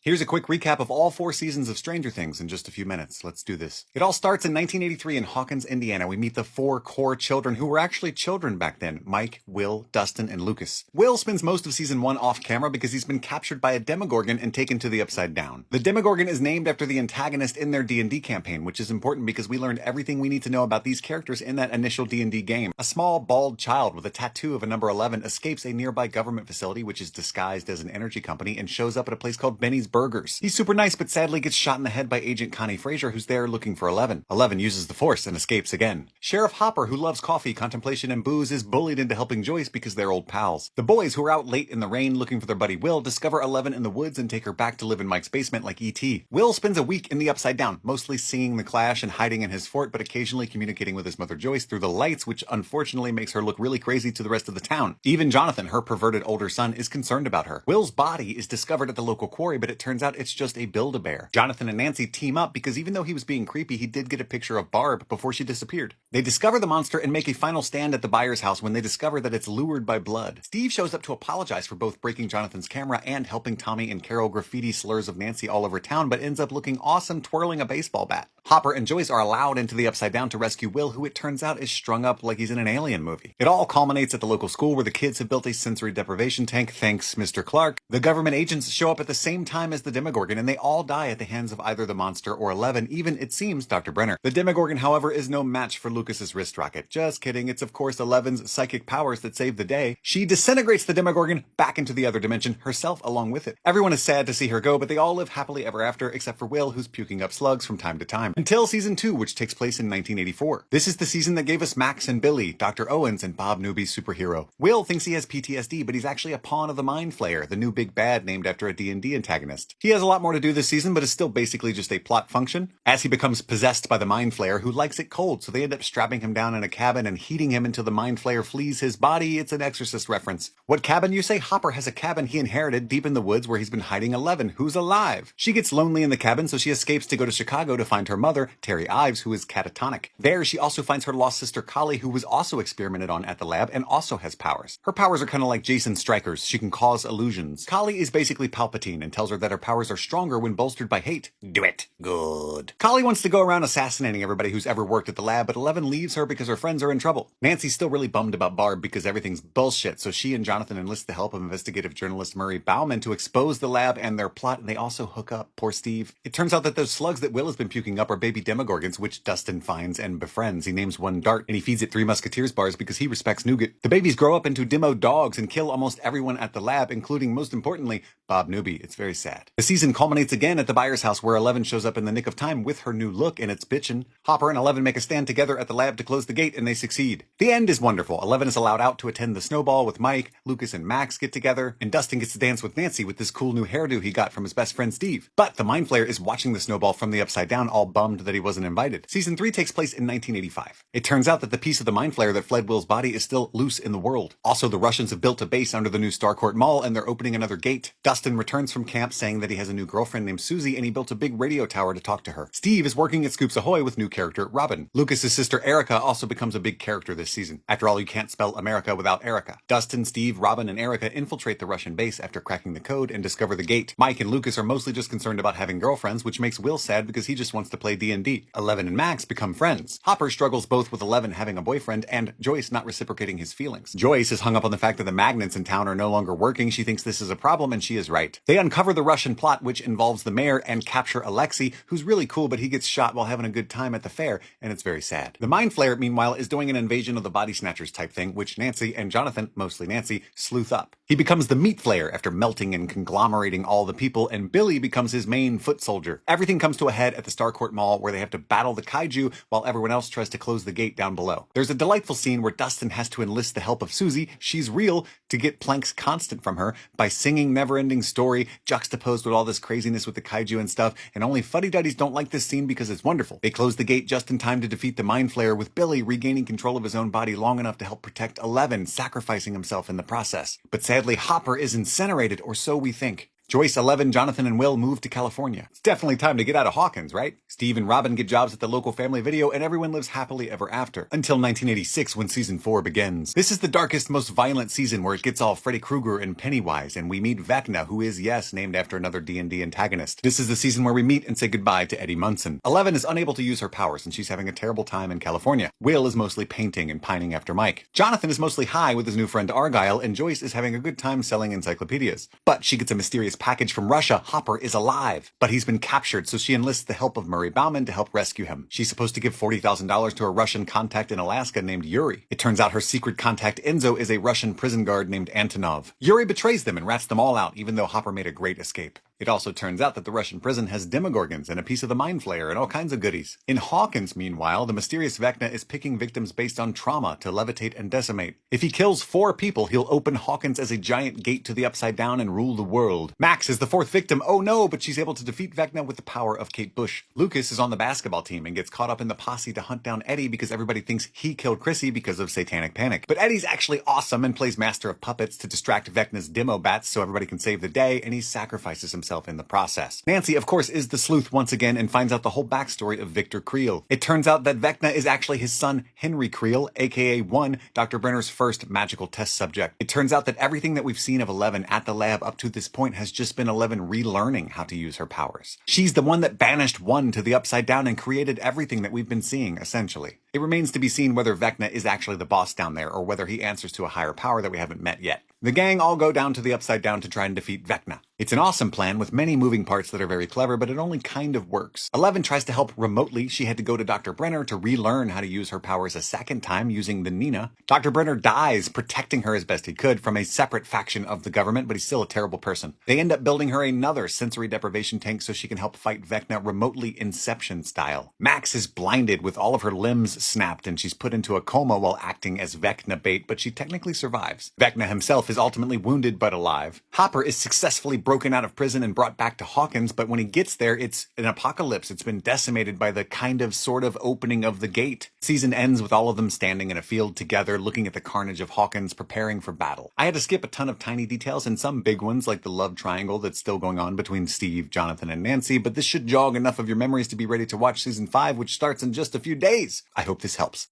Here's a quick recap of all 4 seasons of Stranger Things in just a few minutes. Let's do this. It all starts in 1983 in Hawkins, Indiana. We meet the 4 core children who were actually children back then: Mike, Will, Dustin, and Lucas. Will spends most of season 1 off camera because he's been captured by a Demogorgon and taken to the Upside Down. The Demogorgon is named after the antagonist in their D&D campaign, which is important because we learned everything we need to know about these characters in that initial D&D game. A small, bald child with a tattoo of a number 11 escapes a nearby government facility, which is disguised as an energy company, and shows up at a place called Benny's Burgers. He's super nice, but sadly gets shot in the head by Agent Connie Fraser, who's there looking for 11. 11 uses the Force and escapes again. Sheriff Hopper, who loves coffee, contemplation, and booze, is bullied into helping Joyce because they're old pals. The boys, who are out late in the rain looking for their buddy Will, discover 11 in the woods and take her back to live in Mike's basement like E.T. Will spends a week in the Upside Down, mostly singing The Clash and hiding in his fort, but occasionally communicating with his mother Joyce through the lights, which unfortunately makes her look really crazy to the rest of the town. Even Jonathan, her perverted older son, is concerned about her. Will's body is discovered at the local quarry, but it turns out it's just a Build-A-Bear. Jonathan and Nancy team up because even though he was being creepy, he did get a picture of Barb before she disappeared. They discover the monster and make a final stand at the Byers house when they discover that it's lured by blood. Steve shows up to apologize for both breaking Jonathan's camera and helping Tommy and Carol graffiti slurs of Nancy all over town, but ends up looking awesome twirling a baseball bat. Hopper and Joyce are allowed into the Upside Down to rescue Will, who it turns out is strung up like he's in an alien movie. It all culminates at the local school where the kids have built a sensory deprivation tank, thanks Mr. Clark. The government agents show up at the same time as the Demogorgon, and they all die at the hands of either the monster or 11, even, it seems, Dr. Brenner. The Demogorgon, however, is no match for Lucas's wrist rocket. Just kidding, it's of course 11's psychic powers that save the day. She disintegrates the Demogorgon back into the other dimension, herself along with it. Everyone is sad to see her go, but they all live happily ever after, except for Will, who's puking up slugs from time to time. Until season 2, which takes place in 1984. This is the season that gave us Max and Billy, Dr. Owens, and Bob Newby's superhero. Will thinks he has PTSD, but he's actually a pawn of the Mind Flayer, the new big bad named after a D&D antagonist. He has a lot more to do this season, but is still basically just a plot function, as he becomes possessed by the Mind Flayer, who likes it cold, so they end up strapping him down in a cabin and heating him until the Mind Flayer flees his body. It's an Exorcist reference. What cabin, you say? Hopper has a cabin he inherited deep in the woods where he's been hiding 11, who's alive. She gets lonely in the cabin, so she escapes to go to Chicago to find her mother, Terry Ives, who is catatonic. There, she also finds her lost sister Kali, who was also experimented on at the lab and also has powers. Her powers are kind of like Jason Stryker's. She can cause illusions. Kali is basically Palpatine and tells her that her powers are stronger when bolstered by hate. Do it. Good. Kali wants to go around assassinating everybody who's ever worked at the lab, but 11 leaves her because her friends are in trouble. Nancy's still really bummed about Barb because everything's bullshit, so she and Jonathan enlist the help of investigative journalist Murray Bauman to expose the lab and their plot, and they also hook up. Poor Steve. It turns out that those slugs that Will has been puking up are baby Demogorgons, which Dustin finds and befriends. He names one Dart, and he feeds it 3 Musketeers bars because he respects nougat. The babies grow up into Demo dogs and kill almost everyone at the lab, including, most importantly, Bob Newby. It's very sad. The season culminates again at the Byers house, where 11 shows up in the nick of time with her new look, and it's bitchin'. Hopper and 11 make a stand together at the lab to close the gate, and they succeed. The end is wonderful. 11 is allowed out to attend the snowball with Mike. Lucas and Max get together, and Dustin gets to dance with Nancy with this cool new hairdo he got from his best friend Steve. But the Mind Flayer is watching the snowball from the Upside Down, all bummed that he wasn't invited. Season 3 takes place in 1985. It turns out that the piece of the Mind Flayer that fled Will's body is still loose in the world. Also, the Russians have built a base under the new Starcourt Mall, and they're opening another gate. Dustin returns from camp saying that he has a new girlfriend named Susie, and he built a big radio tower to talk to her. Steve is working at Scoops Ahoy with new character Robin. Lucas's sister Erica also becomes a big character this season. After all, you can't spell America without Erica. Dustin, Steve, Robin, and Erica infiltrate the Russian base after cracking the code and discover the gate. Mike and Lucas are mostly just concerned about having girlfriends, which makes Will sad because he just wants to play D&D. 11 and Max become friends. Hopper struggles both with 11 having a boyfriend and Joyce not reciprocating his feelings. Joyce is hung up on the fact that the magnets in town are no longer working. She thinks this is a problem, and she is right. They uncover the Russian plot, which involves the mayor, and capture Alexei, who's really cool, but he gets shot while having a good time at the fair, and it's very sad. The Mind Flayer, meanwhile, is doing an invasion of the Body Snatchers type thing, which Nancy and Jonathan, mostly Nancy, sleuth up. He becomes the Meat Flayer after melting and conglomerating all the people, and Billy becomes his main foot soldier. Everything comes to a head at the Starcourt Mall, where they have to battle the kaiju while everyone else tries to close the gate down below. There's a delightful scene where Dustin has to enlist the help of Susie, she's real, to get Planck's constant from her by singing Never-Ending Story, juxtaposed with all this craziness with the kaiju and stuff, and only fuddy-duddies don't like this scene because it's wonderful. They close the gate just in time to defeat the Mind Flayer, with Billy regaining control of his own body long enough to help protect 11, sacrificing himself in the process. But sadly, Hopper is incinerated, or so we think. Joyce, Eleven, Jonathan, and Will move to California. It's definitely time to get out of Hawkins, right? Steve and Robin get jobs at the local Family Video, and everyone lives happily ever after. Until 1986, when season 4 begins. This is the darkest, most violent season where it gets all Freddy Krueger and Pennywise, and we meet Vecna, who is, yes, named after another D&D antagonist. This is the season where we meet and say goodbye to Eddie Munson. Eleven is unable to use her powers, and she's having a terrible time in California. Will is mostly painting and pining after Mike. Jonathan is mostly high with his new friend Argyle, and Joyce is having a good time selling encyclopedias. But she gets a mysterious package from Russia. Hopper is alive, but he's been captured, so she enlists the help of Murray Bauman to help rescue him. She's supposed to give $40,000 to a Russian contact in Alaska named Yuri. It turns out her secret contact Enzo is a Russian prison guard named Antonov. Yuri betrays them and rats them all out, even though Hopper made a great escape. It also turns out that the Russian prison has demogorgons and a piece of the Mind Flayer and all kinds of goodies. In Hawkins, meanwhile, the mysterious Vecna is picking victims based on trauma to levitate and decimate. If he kills 4 people, he'll open Hawkins as a giant gate to the Upside Down and rule the world. Max is the 4th victim. Oh no, but she's able to defeat Vecna with the power of Kate Bush. Lucas is on the basketball team and gets caught up in the posse to hunt down Eddie because everybody thinks he killed Chrissy because of satanic panic. But Eddie's actually awesome and plays master of puppets to distract Vecna's demo bats so everybody can save the day, and he sacrifices himself in the process. Nancy, of course, is the sleuth once again and finds out the whole backstory of Victor Creel. It turns out that Vecna is actually his son, Henry Creel, aka 1, Dr. Brenner's first magical test subject. It turns out that everything that we've seen of Eleven at the lab up to this point has just been Eleven relearning how to use her powers. She's the one that banished 1 to the Upside Down and created everything that we've been seeing, essentially. It remains to be seen whether Vecna is actually the boss down there or whether he answers to a higher power that we haven't met yet. The gang all go down to the Upside Down to try and defeat Vecna. It's an awesome plan with many moving parts that are very clever, but it only kind of works. Eleven tries to help remotely. She had to go to Dr. Brenner to relearn how to use her powers a second time using the Nina. Dr. Brenner dies protecting her as best he could from a separate faction of the government, but he's still a terrible person. They end up building her another sensory deprivation tank so she can help fight Vecna remotely Inception style. Max is blinded with all of her limbs snapped and she's put into a coma while acting as Vecna bait, but she technically survives. Vecna himself is ultimately wounded but alive. Hopper is successfully broken out of prison and brought back to Hawkins, but when he gets there, it's an apocalypse. It's been decimated by the kind of sort of opening of the gate. Season ends with all of them standing in a field together, looking at the carnage of Hawkins, preparing for battle. I had to skip a ton of tiny details and some big ones, like the love triangle that's still going on between Steve, Jonathan, and Nancy, but this should jog enough of your memories to be ready to watch season 5, which starts in just a few days. I hope this helps.